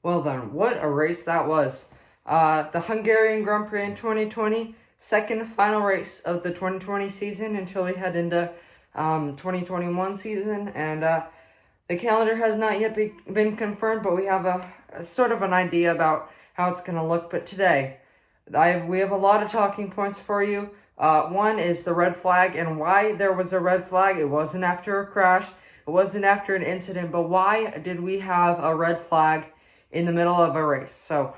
Well then, what a race that was. The Hungarian Grand Prix in 2020, second final race of the 2020 season until we head into 2021 season. And the calendar has not yet been confirmed, but we have a sort of an idea about how it's going to look. But today, we have a lot of talking points for you. One is the red flag and why there was a red flag. It wasn't after a crash. It wasn't after an incident, but why did we have a red flag in the middle of a race? So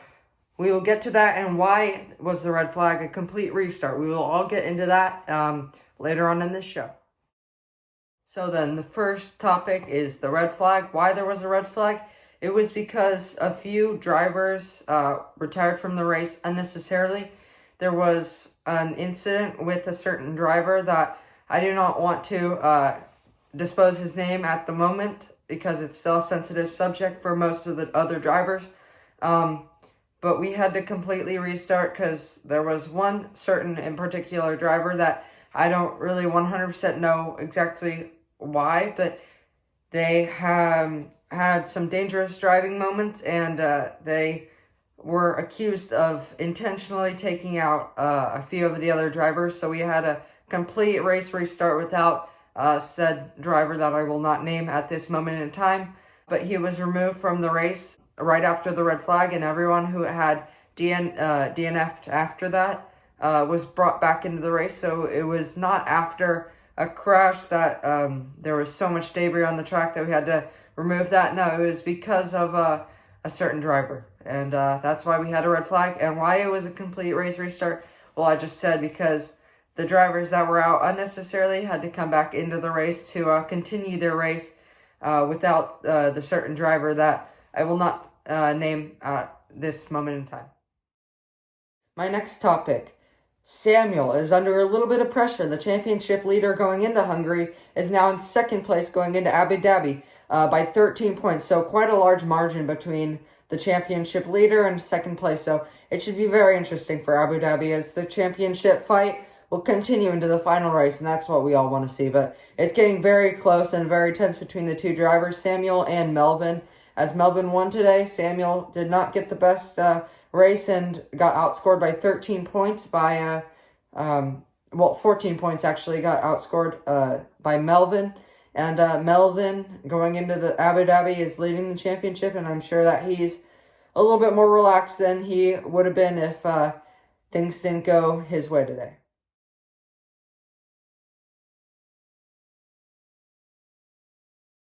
we will get to that, and why was the red flag a complete restart? We will all get into that later on in this show. So then the first topic is the red flag. Why there was a red flag? It was because a few drivers retired from the race unnecessarily. There was an incident with a certain driver that I do not want to dispose his name at the moment because it's still a sensitive subject for most of the other drivers. But we had to completely restart because there was one certain in particular driver that I don't really 100% know exactly why, but they had some dangerous driving moments, and they were accused of intentionally taking out a few of the other drivers. So we had a complete race restart without said driver that I will not name at this moment in time, but he was removed from the race right after the red flag, and everyone who had DNF'd after that was brought back into the race. So it was not after a crash that there was so much debris on the track that we had to remove that. No, it was because of a certain driver, and that's why we had a red flag. And why it was a complete race restart, well, I just said because the drivers that were out unnecessarily had to come back into the race to continue their race without the certain driver that I will not name at this moment in time. My next topic. Samuel is under a little bit of pressure. The championship leader going into Hungary is now in second place going into Abu Dhabi by 13 points. So quite a large margin between the championship leader and second place. So it should be very interesting for Abu Dhabi as the championship fight will continue into the final race, and that's what we all want to see. But it's getting very close and very tense between the two drivers, Samuel and Melvin. As Melvin won today, Samuel did not get the best race and got outscored by 13 points by, 14 points actually got outscored by Melvin. And Melvin, going into the Abu Dhabi, is leading the championship, and I'm sure that he's a little bit more relaxed than he would have been if things didn't go his way today.